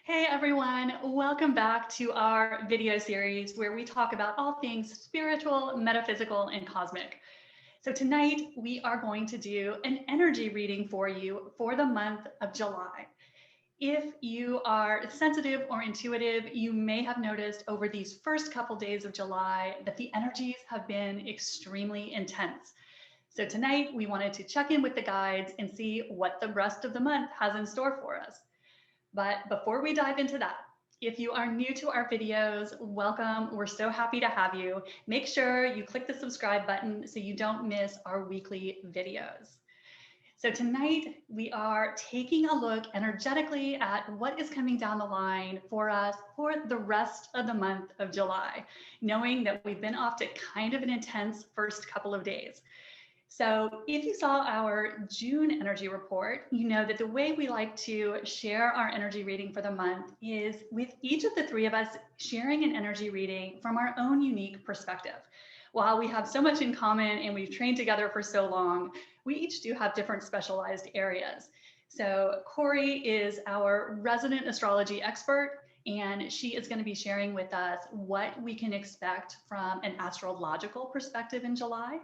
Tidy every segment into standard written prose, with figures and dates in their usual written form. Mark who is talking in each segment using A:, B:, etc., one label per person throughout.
A: Hey everyone, welcome back to our video series where we talk about all things spiritual, metaphysical, and cosmic. So tonight we are going to do an energy reading for you for the month of July. If you are sensitive or intuitive, you may have noticed over these first couple days of July that the energies have been extremely intense. So tonight we wanted to check in with the guides and see what the rest of the month has in store for us. But before we dive into that, if you are new to our videos, welcome. We're so happy to have you. Make sure you click the subscribe button so you don't miss our weekly videos. So tonight we are taking a look energetically at what is coming down the line for us for the rest of the month of July, knowing that we've been off to kind of an intense first couple of days. So if you saw our June energy report, you know that the way we like to share our energy reading for the month is with each of the three of us sharing an energy reading from our own unique perspective. While we have so much in common and we've trained together for so long, we each do have different specialized areas. So Corey is our resident astrology expert, and she is going to be sharing with us what we can expect from an astrological perspective in July.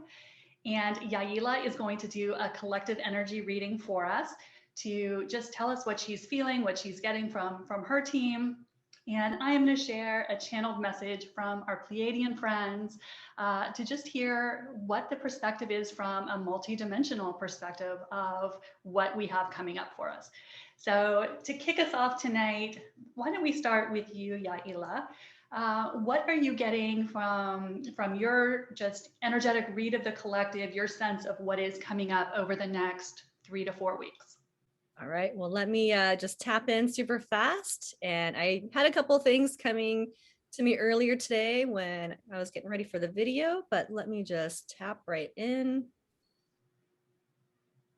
A: And Yaila is going to do a collective energy reading for us to just tell us what she's feeling, what she's getting from her team. And I am going to share a channeled message from our Pleidian friends to just hear what the perspective is from a multidimensional perspective of what we have coming up for us. So to kick us off tonight, why don't we start with you, Yaila? What are you getting from your just energetic read of the collective, your sense of what is coming up over the next 3 to 4 weeks?
B: All right, well, let me just tap in super fast. And I had a couple things coming to me earlier today when I was getting ready for the video, but let me just tap right in.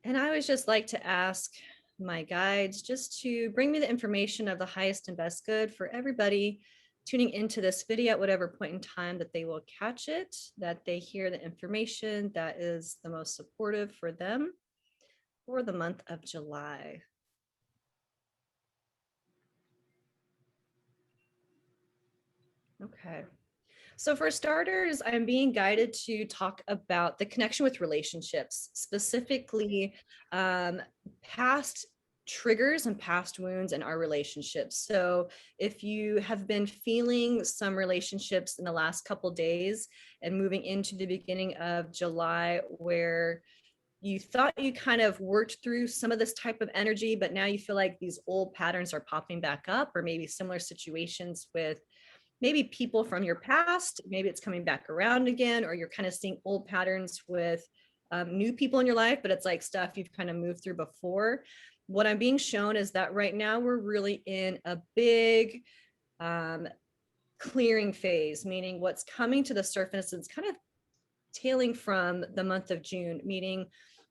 B: And I always just like to ask my guides just to bring me the information of the highest and best good for everybody tuning into this video at whatever point in time that they will catch it, that they hear the information that is the most supportive for them for the month of July. Okay. So for starters, I'm being guided to talk about the connection with relationships, specifically past triggers and past wounds in our relationships. So if you have been feeling some relationships in the last couple days and moving into the beginning of July where you thought you kind of worked through some of this type of energy, but now you feel like these old patterns are popping back up, or maybe similar situations with maybe people from your past, maybe it's coming back around again, or you're kind of seeing old patterns with new people in your life, but it's like stuff you've kind of moved through before. What I'm being shown is that right now we're really in a big clearing phase, meaning what's coming to the surface is kind of tailing from the month of June, meaning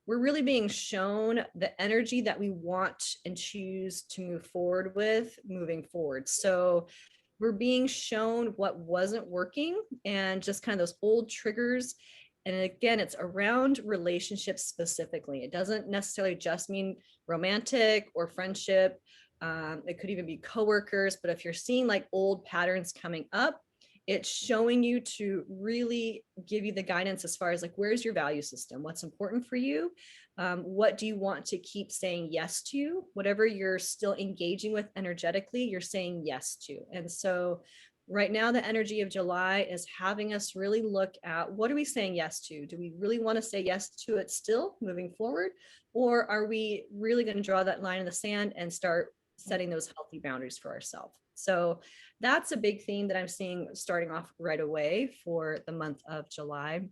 B: we're really being shown the energy that we want and choose to move forward with moving forward. So we're being shown what wasn't working and just kind of those old triggers. And again, it's around relationships specifically. It doesn't necessarily just mean romantic or friendship. It could even be coworkers. But if you're seeing like old patterns coming up, it's showing you to really give you the guidance as far as like, where's your value system? What's important for you? What do you want to keep saying yes to? Whatever you're still engaging with energetically, you're saying yes to. And so right now, the energy of July is having us really look at what are we saying yes to? Do we really want to say yes to it still moving forward? Or are we really going to draw that line in the sand and start setting those healthy boundaries for ourselves? So that's a big theme that I'm seeing starting off right away for the month of July.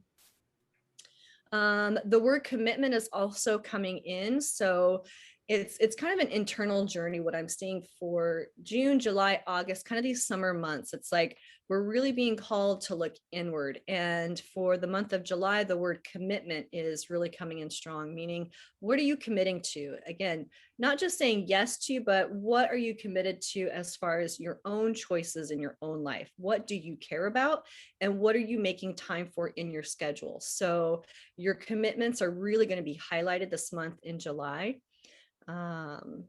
B: The word commitment is also coming in. So it's kind of an internal journey, what I'm seeing for June, July, August, kind of these summer months. It's like we're really being called to look inward. And for the month of July, the word commitment is really coming in strong, meaning what are you committing to? Again, not just saying yes to, but what are you committed to as far as your own choices in your own life? What do you care about? And what are you making time for in your schedule? So your commitments are really going to be highlighted this month in July. And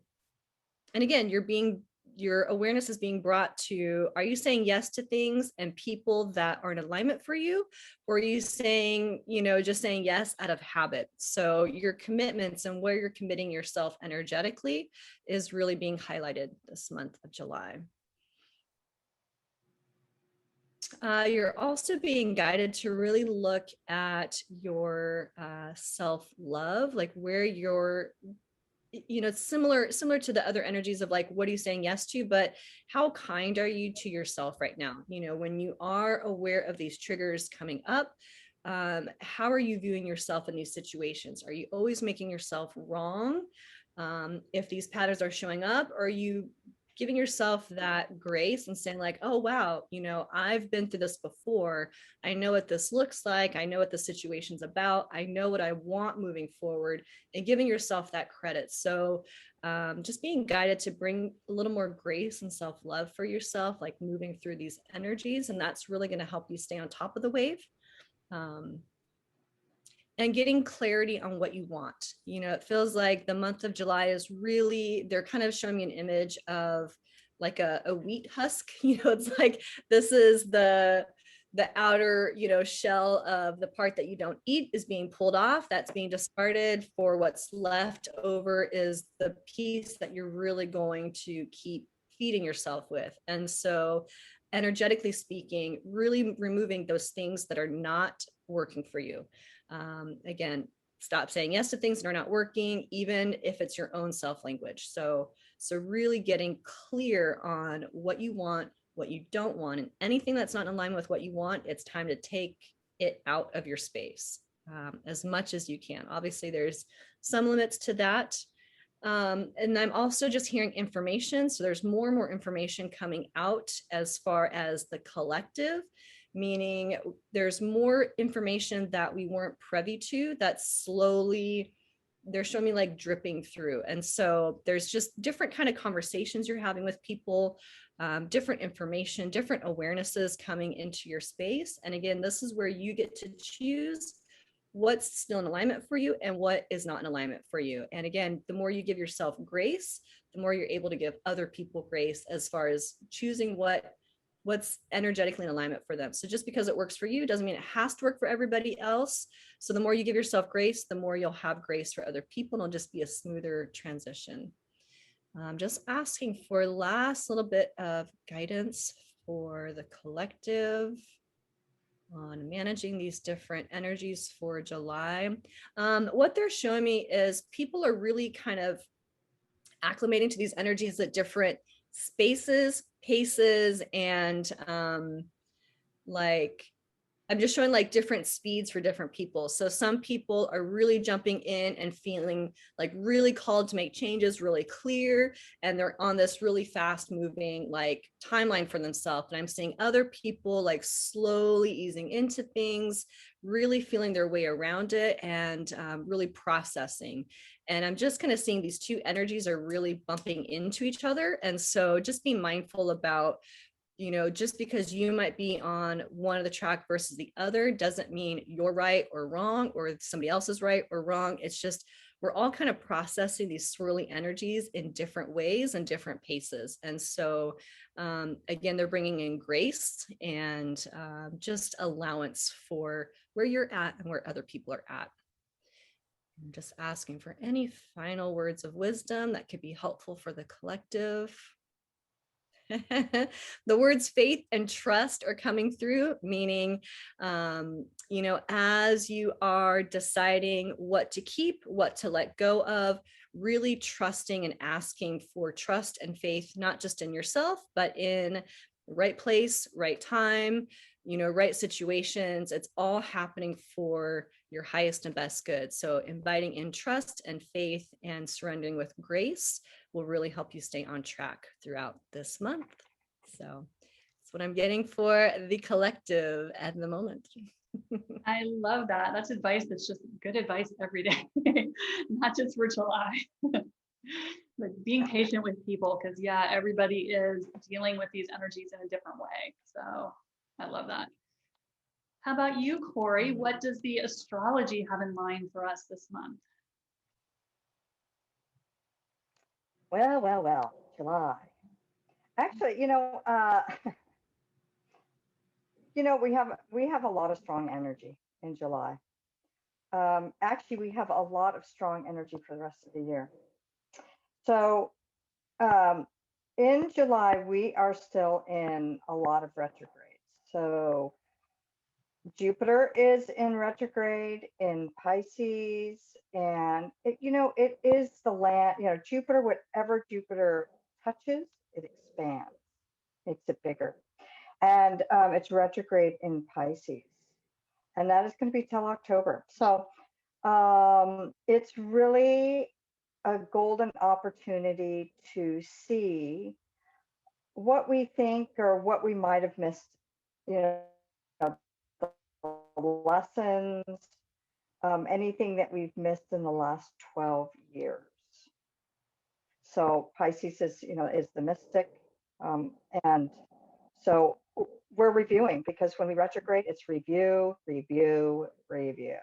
B: again, you're being your awareness is being brought to, are you saying yes to things and people that are in alignment for you? Or are you saying, just saying yes out of habit? So your commitments and where you're committing yourself energetically is really being highlighted this month of July. You're also being guided to really look at your self-love, like where you're, it's similar to the other energies of like, what are you saying yes to, but how kind are you to yourself right now? When you are aware of these triggers coming up, how are you viewing yourself in these situations? Are you always making yourself wrong? If these patterns are showing up, are you giving yourself that grace and saying like, oh, wow, I've been through this before. I know what this looks like. I know what the situation's about. I know what I want moving forward, and giving yourself that credit. So just being guided to bring a little more grace and self-love for yourself, like moving through these energies. And that's really going to help you stay on top of the wave. And getting clarity on what you want. It feels like the month of July is really, they're kind of showing me an image of like a wheat husk. It's like, this is the outer, shell of the part that you don't eat is being pulled off. That's being discarded. For what's left over is the piece that you're really going to keep feeding yourself with. And so energetically speaking, really removing those things that are not working for you. Again, stop saying yes to things that are not working, even if it's your own self-language. So really getting clear on what you want, what you don't want, and anything that's not in line with what you want, it's time to take it out of your space as much as you can. Obviously, there's some limits to that. And I'm also just hearing information. So there's more and more information coming out as far as the collective, meaning there's more information that we weren't privy to that slowly they're showing me like dripping through. And so there's just different kind of conversations you're having with people, different information, different awarenesses coming into your space. And again, this is where you get to choose what's still in alignment for you and what is not in alignment for you. And again, the more you give yourself grace, the more you're able to give other people grace as far as choosing what's energetically in alignment for them. So just because it works for you doesn't mean it has to work for everybody else. So the more you give yourself grace, the more you'll have grace for other people, and it'll just be a smoother transition. Just asking for last little bit of guidance for the collective on managing these different energies for July. What they're showing me is people are really kind of acclimating to these energies at different spaces, paces, and like I'm just showing like different speeds for different people. So some people are really jumping in and feeling like really called to make changes really clear. And they're on this really fast moving like timeline for themselves. And I'm seeing other people like slowly easing into things, really feeling their way around it, and really processing. And I'm just kind of seeing these two energies are really bumping into each other. And so just be mindful about, just because you might be on one of the track versus the other doesn't mean you're right or wrong, or somebody else is right or wrong. It's just, we're all kind of processing these swirly energies in different ways and different paces. And so, again, they're bringing in grace and just allowance for where you're at and where other people are at. I'm just asking for any final words of wisdom that could be helpful for the collective. The words faith and trust are coming through, meaning, as you are deciding what to keep, what to let go of, really trusting and asking for trust and faith, not just in yourself, but in the right place, right time, right situations. It's all happening for your highest and best good. So inviting in trust and faith and surrendering with grace will really help you stay on track throughout this month. So that's what I'm getting for the collective at the moment.
A: I love that. That's advice that's just good advice every day, not just for July. Like being patient with people, because everybody is dealing with these energies in a different way. So I love that. How about you, Corey? What does the astrology have in mind for us this month?
C: Well, July. Actually, we have a lot of strong energy in July. Actually, we have a lot of strong energy for the rest of the year. So um, in July, we are still in a lot of retrogrades. So Jupiter is in retrograde in Pisces, and it is the land. Jupiter, whatever Jupiter touches, it expands, makes it bigger, and it's retrograde in Pisces, and that is going to be till October. So it's really a golden opportunity to see what we think or what we might have missed, the lessons, anything that we've missed in the last 12 years. So Pisces is the mystic, and so we're reviewing, because when we retrograde, it's review, review, review.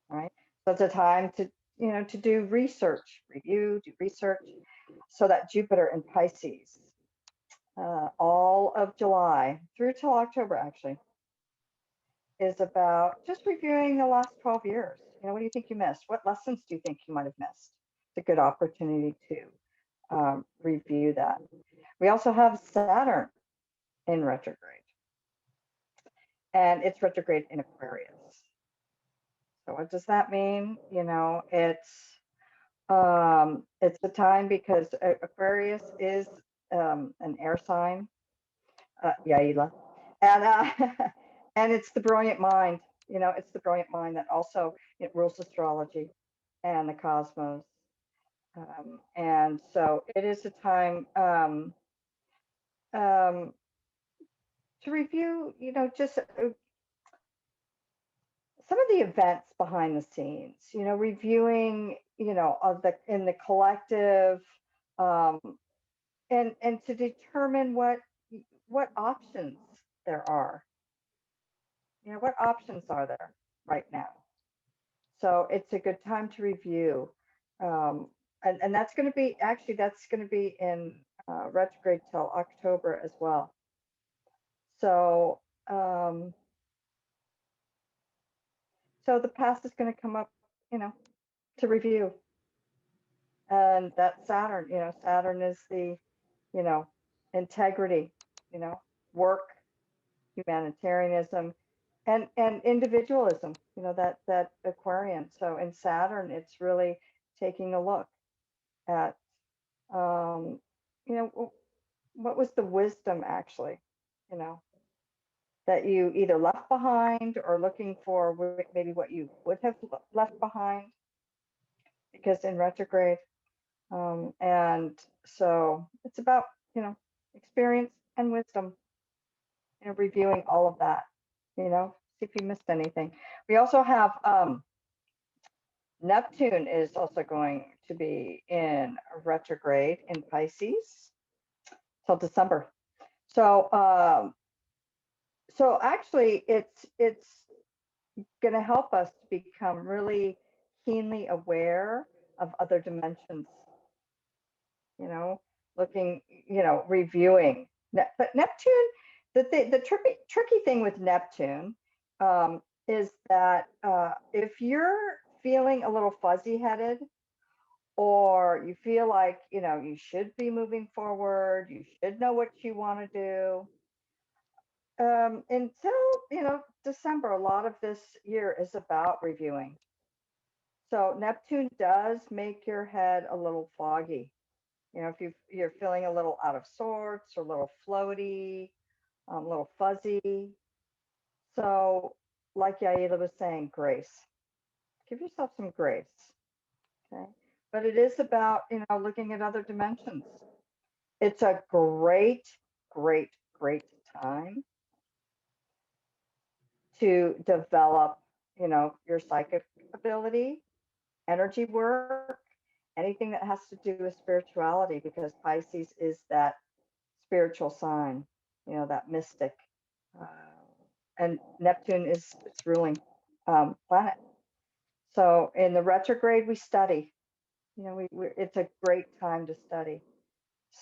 C: Right? So it's a time to do research, review, do research. So that Jupiter in Pisces, all of July through till October actually, is about just reviewing the last 12 years. What do you think you missed? What lessons do you think you might have missed? It's a good opportunity to review that. We also have Saturn in retrograde, and it's retrograde in Aquarius. So what does that mean? It's the time, because Aquarius is an air sign, Yaila, and and it's the brilliant mind. It's the brilliant mind that also it rules astrology and the cosmos, and so it is a time to review, just some of the events behind the scenes. Reviewing, of in the collective, um, and to determine what options there are. What options are there right now? So it's a good time to review. And that's going to be, in retrograde till October as well. So, so the past is going to come up, to review. And that Saturn, Saturn is the, integrity, work, humanitarianism, and individualism, that Aquarian. So in Saturn, it's really taking a look at, what was the wisdom actually, that you either left behind, or looking for maybe what you would have left behind, because in retrograde. And so it's about, experience and wisdom, reviewing all of that, see if you missed anything. We also have Neptune is also going to be in retrograde in Pisces till December. So so actually it's going to help us to become really keenly aware of other dimensions, looking, reviewing. But Neptune, the tricky thing with Neptune is that if you're feeling a little fuzzy headed, or you feel like, you should be moving forward, you should know what you want to do, until, December, a lot of this year is about reviewing. So Neptune does make your head a little foggy. If you're feeling a little out of sorts, or a little floaty, a little fuzzy. So, like Yaila was saying, grace. Give yourself some grace. Okay. But it is about, looking at other dimensions. It's a great, great, great time to develop, your psychic ability, energy work, anything that has to do with spirituality, because Pisces is that spiritual sign, that mystic. And Neptune is its ruling planet. So in the retrograde, we study. It's a great time to study.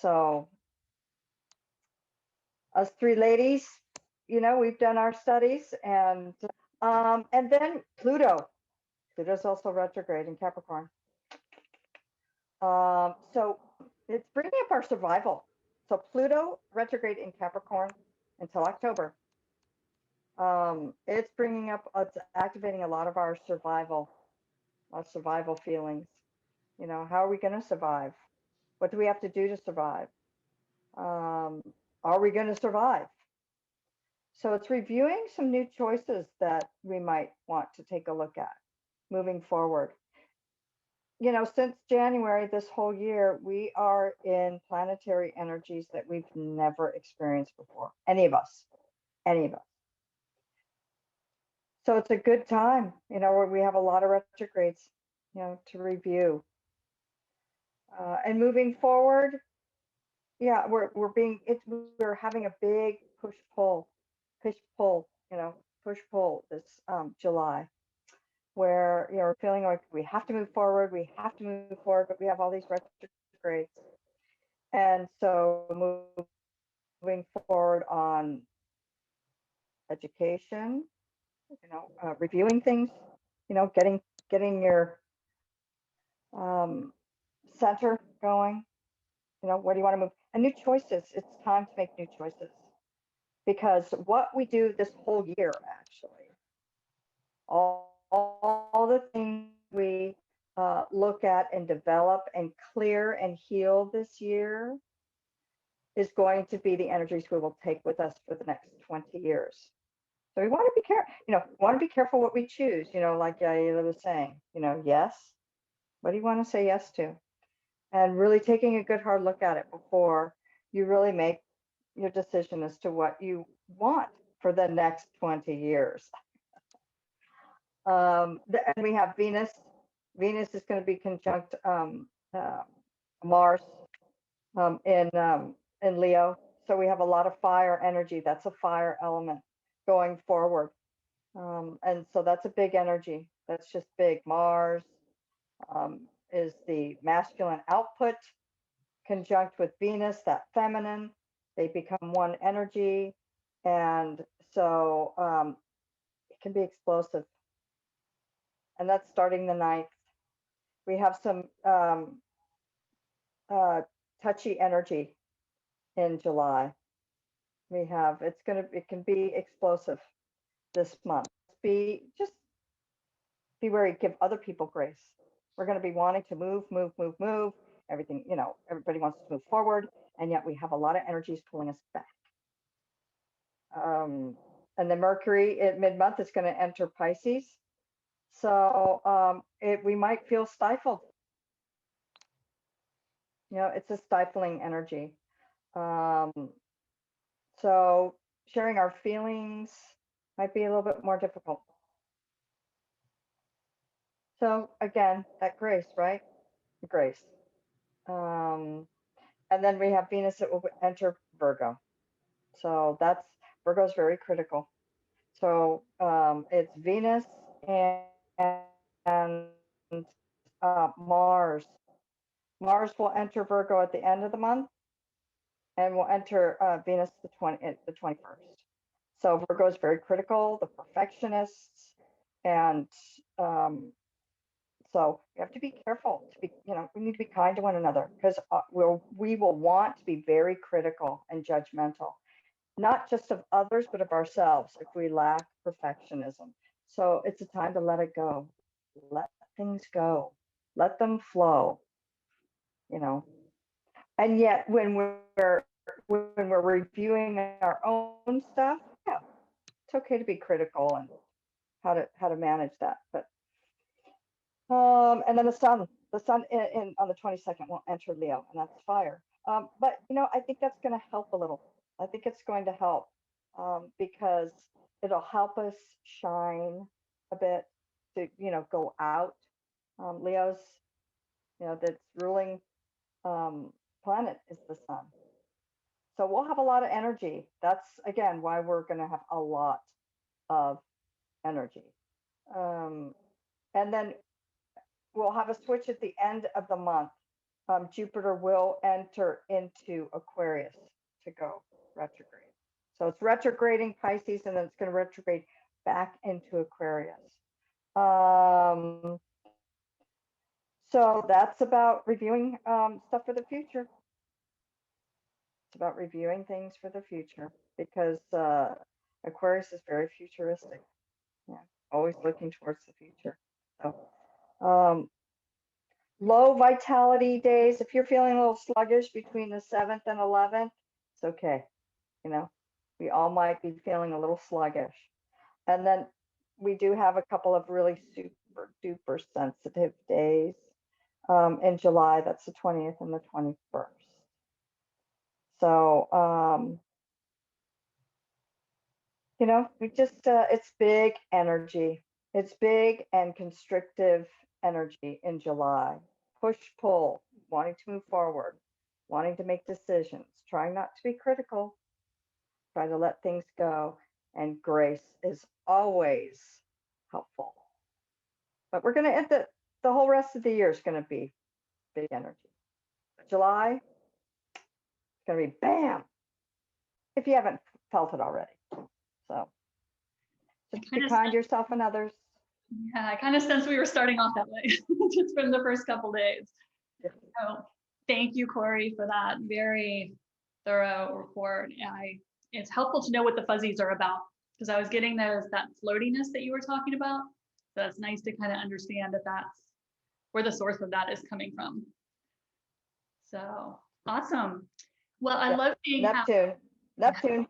C: So us three ladies, we've done our studies, and then Pluto's also retrograde in Capricorn. So it's bringing up our survival. So Pluto retrograde in Capricorn until October. It's activating a lot of our survival feelings. How are we going to survive? What do we have to do to survive? Are we going to survive? So it's reviewing some new choices that we might want to take a look at moving forward. Since January, this whole year, we are in planetary energies that we've never experienced before. Any of us. So it's a good time, where we have a lot of retrogrades, to review. And moving forward, yeah, we're having a big push-pull this July, where we're feeling like we have to move forward, but we have all these retrogrades. And so moving forward on education, reviewing things, getting your center going. Where do you want to move? And new choices. It's time to make new choices, because what we do this whole year, actually, all the things we look at and develop and clear and heal this year is going to be the energies we will take with us for the next 20 years. So we want to be careful, what we choose, like Yaila was saying, yes. What do you want to say yes to? And really taking a good hard look at it before you really make your decision as to what you want for the next 20 years. And we have Venus. Venus is going to be conjunct Mars in Leo. So we have a lot of fire energy. That's a fire element going forward. And so that's a big energy. That's just big. Mars is the masculine output, conjunct with Venus, that feminine. They become one energy. And so it can be explosive. And that's starting the 9th. We have some touchy energy in July. It can be explosive this month. Just be wary, give other people grace. We're going to be wanting to move. Everything, everybody wants to move forward, and yet we have a lot of energies pulling us back. And the Mercury at mid-month is going to enter Pisces. So we might feel stifled. It's a stifling energy. So sharing our feelings might be a little bit more difficult. So again, that grace, right? Grace. And then we have Venus that will enter Virgo. So Virgo is very critical. So it's Venus and Mars. Mars will enter Virgo at the end of the month, and will enter Venus the 21st. So Virgo is very critical, the perfectionists, and so we have to be careful. We need to be kind to one another, because we will want to be very critical and judgmental, not just of others, but of ourselves if we lack perfectionism. So it's a time to let it go. Let things go. Let them flow. And yet when we're reviewing our own stuff, yeah, it's okay to be critical and how to manage that. But and then the sun on the 22nd will enter Leo, and that's fire. But I think that's going to help a little. I think it's going to help because it'll help us shine a bit, to go out. Leo's, that's ruling planet is the sun. So we'll have a lot of energy. That's again why we're going to have a lot of energy. And then we'll have a switch at the end of the month Jupiter will enter into Aquarius to go retrograde. So it's retrograding Pisces, and then it's going to retrograde back into Aquarius. So that's about reviewing stuff for the future. It's about reviewing things for the future, because Aquarius is very futuristic. Yeah, always looking towards the future. So low vitality days. If you're feeling a little sluggish between the 7th and 11th, it's okay. You know, we all might be feeling a little sluggish. And then we do have a couple of really super duper sensitive days in July. That's the 20th and the 21st. So, you know, we just, it's big energy. It's big and constrictive energy in July. Push, pull, wanting to move forward, wanting to make decisions, trying not to be critical, try to let things go. And grace is always helpful. But we're going to end the whole rest of the year is going to be big energy. July, it's going to be bam, if you haven't felt it already. So just be kind to yourself and others.
A: Yeah, I kind of sense we were starting off that way just from the first couple days.
C: Yeah.
A: So thank you, Corey, for that very thorough report. It's helpful to know what the fuzzies are about, because I was getting that floatiness that you were talking about. So it's nice to kind of understand that that's where the source of that is coming from. So awesome. Well, I love seeing
C: Neptune.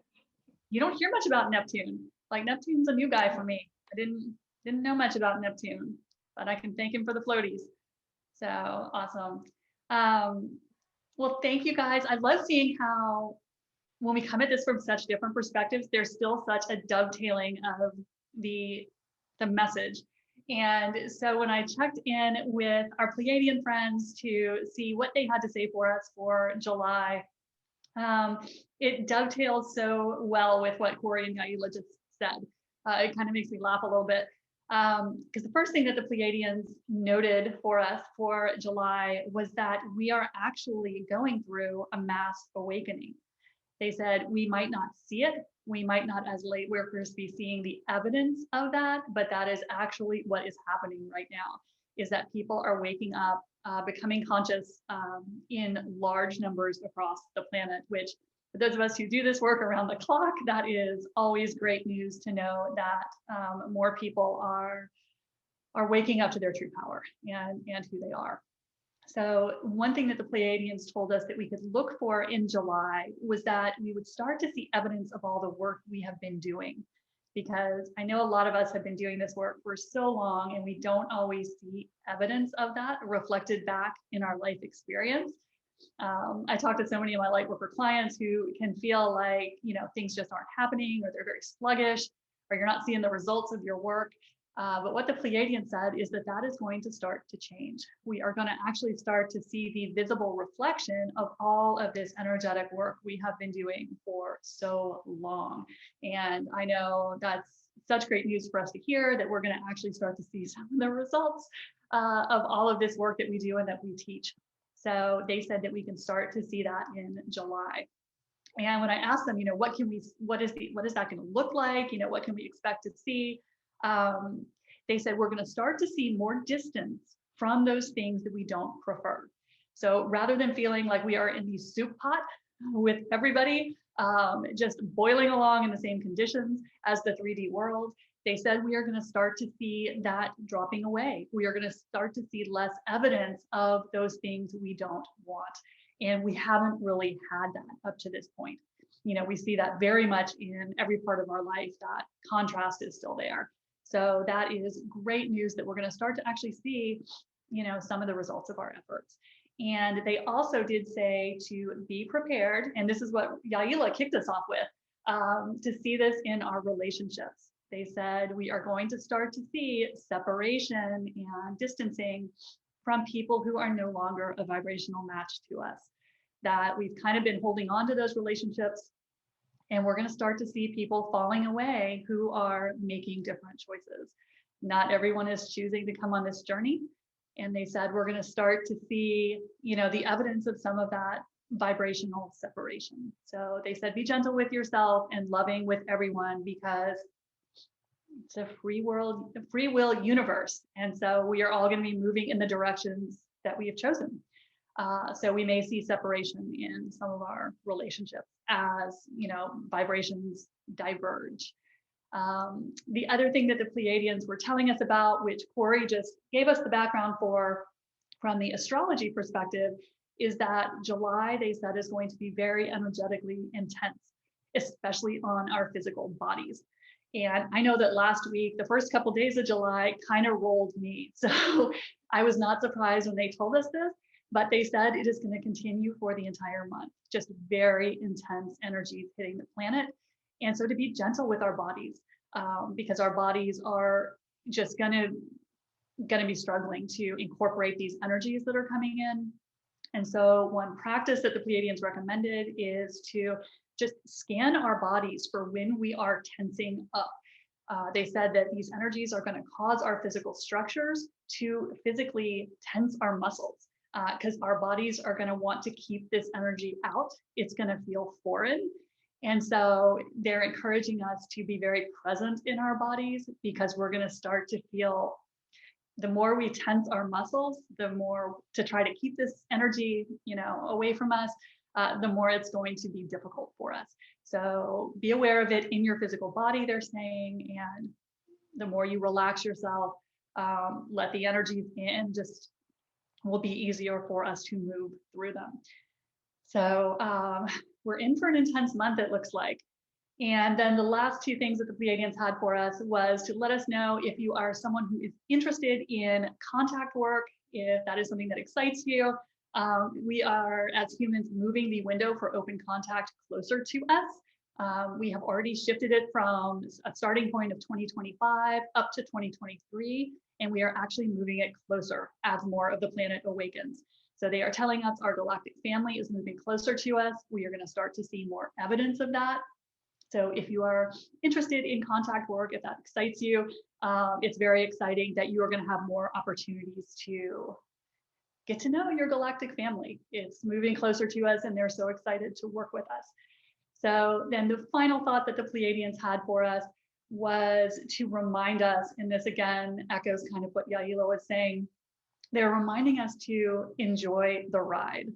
A: You don't hear much about Neptune. Like, Neptune's a new guy for me. I didn't know much about Neptune, but I can thank him for the floaties. So awesome. Well, thank you guys. I love seeing how when we come at this from such different perspectives, there's still such a dovetailing of the message. And so when I checked in with our Pleiadian friends to see what they had to say for us for July, it dovetails so well with what Corey and Yaila just said. It kind of makes me laugh a little bit, because the first thing that the Pleiadians noted for us for July was that we are actually going through a mass awakening. They said we might not see it, we might not as light workers be seeing the evidence of that, but that is actually what is happening right now, is that people are waking up, becoming conscious in large numbers across the planet, which for those of us who do this work around the clock, that is always great news to know that more people are waking up to their true power and who they are. So one thing that the Pleiadians told us that we could look for in July was that we would start to see evidence of all the work we have been doing. Because I know a lot of us have been doing this work for so long and we don't always see evidence of that reflected back in our life experience. I talk to so many of my light worker clients who can feel like, you know, things just aren't happening, or they're very sluggish, or you're not seeing the results of your work. But what the Pleiadian said is that that is going to start to change. We are going to actually start to see the visible reflection of all of this energetic work we have been doing for so long. And I know that's such great news for us to hear, that we're going to actually start to see some of the results of all of this work that we do and that we teach. So they said that we can start to see that in July. And when I asked them, you know, what is that going to look like? You know, what can we expect to see? They said we're going to start to see more distance from those things that we don't prefer. So rather than feeling like we are in the soup pot with everybody, just boiling along in the same conditions as the 3D world, they said we are going to start to see that dropping away. We are going to start to see less evidence of those things we don't want. And we haven't really had that up to this point. You know, we see that very much in every part of our life, that contrast is still there. So that is great news that we're going to start to actually see, you know, some of the results of our efforts. And they also did say to be prepared, and this is what Yaila kicked us off with, to see this in our relationships. They said we are going to start to see separation and distancing from people who are no longer a vibrational match to us, that we've kind of been holding on to those relationships. And we're going to start to see people falling away who are making different choices. Not everyone is choosing to come on this journey. And they said, we're going to start to see, the evidence of some of that vibrational separation. So they said, be gentle with yourself and loving with everyone, because it's a free will universe. And so we are all going to be moving in the directions that we have chosen. So we may see separation in some of our relationships as, vibrations diverge. The other thing that the Pleiadians were telling us about, which Corey just gave us the background for from the astrology perspective, is that July, they said, is going to be very energetically intense, especially on our physical bodies. And I know that last week, the first couple of days of July kind of rolled me. So I was not surprised when they told us this, but they said it is going to continue for the entire month, just very intense energies hitting the planet. And so to be gentle with our bodies, because our bodies are just going to be struggling to incorporate these energies that are coming in. And so one practice that the Pleiadians recommended is to just scan our bodies for when we are tensing up. They said that these energies are going to cause our physical structures to physically tense our muscles, because our bodies are going to want to keep this energy out. It's going to feel foreign. And so they're encouraging us to be very present in our bodies, because we're going to start to feel, the more we tense our muscles, the more to try to keep this energy, away from us, the more it's going to be difficult for us. So be aware of it in your physical body, they're saying, and the more you relax yourself, let the energies in, just will be easier for us to move through them. So we're in for an intense month, it looks like. And then the last two things that the Pleiadians had for us was to let us know if you are someone who is interested in contact work, if that is something that excites you. We are, as humans, moving the window for open contact closer to us. We have already shifted it from a starting point of 2025 up to 2023, and we are actually moving it closer as more of the planet awakens. So they are telling us our galactic family is moving closer to us. We are going to start to see more evidence of that. So if you are interested in contact work, if that excites you, it's very exciting that you are going to have more opportunities to get to know your galactic family. It's moving closer to us, and they're so excited to work with us. So then the final thought that the Pleiadians had for us was to remind us, and this again echoes kind of what Yaila was saying, they're reminding us to enjoy the ride.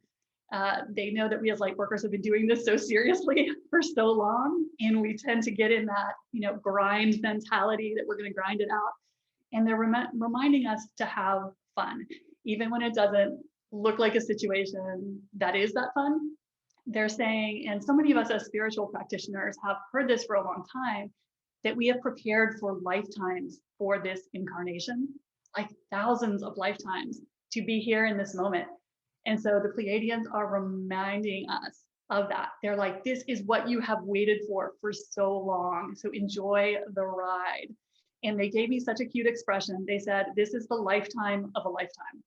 A: They know that we as light workers have been doing this so seriously for so long, and we tend to get in that, grind mentality that we're going to grind it out. And they're reminding us to have fun, even when it doesn't look like a situation that is that fun. They're saying, and so many of us as spiritual practitioners have heard this for a long time, that we have prepared for lifetimes for this incarnation, like thousands of lifetimes, to be here in this moment. And so the Pleiadians are reminding us of that. They're like, this is what you have waited for so long. So enjoy the ride. And they gave me such a cute expression. They said, this is the lifetime of a lifetime.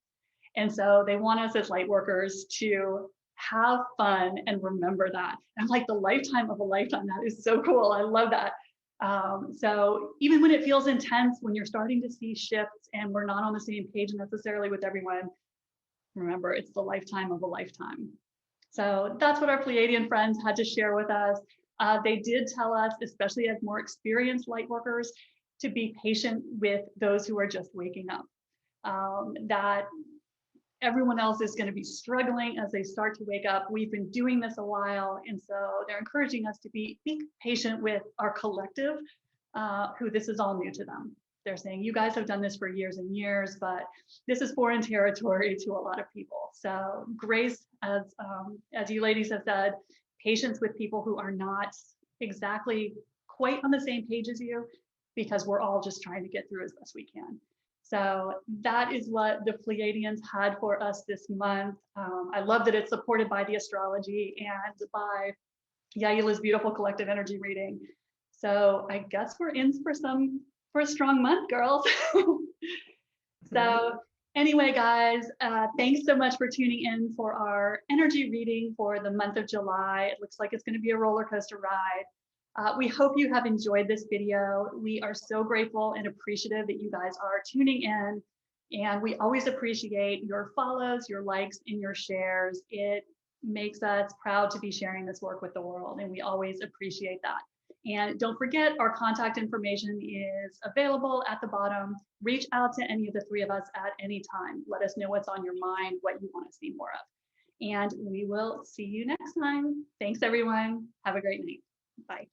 A: And so they want us as light workers to have fun and remember that. And I'm like, the lifetime of a lifetime, that is so cool. I love that. So even when it feels intense, when you're starting to see shifts and we're not on the same page necessarily with everyone, remember, it's the lifetime of a lifetime. So that's what our Pleiadian friends had to share with us. They did tell us, especially as more experienced light workers, to be patient with those who are just waking up. That everyone else is going to be struggling as they start to wake up. We've been doing this a while, and so they're encouraging us to be patient with our collective, who this is all new to them. They're saying, you guys have done this for years and years, but this is foreign territory to a lot of people. So grace, as you ladies have said, patience with people who are not exactly quite on the same page as you, because we're all just trying to get through as best we can. So that is what the Pleiadians had for us this month. I love that it's supported by the astrology and by Yaila's beautiful collective energy reading. So I guess we're in for a strong month, girls. So anyway, guys, thanks so much for tuning in for our energy reading for the month of July. It looks like it's going to be a roller coaster ride. We hope you have enjoyed this video. We are so grateful and appreciative that you guys are tuning in. And we always appreciate your follows, your likes, and your shares. It makes us proud to be sharing this work with the world, and we always appreciate that. And don't forget, our contact information is available at the bottom. Reach out to any of the three of us at any time. Let us know what's on your mind, what you want to see more of. And we will see you next time. Thanks, everyone. Have a great night. Bye.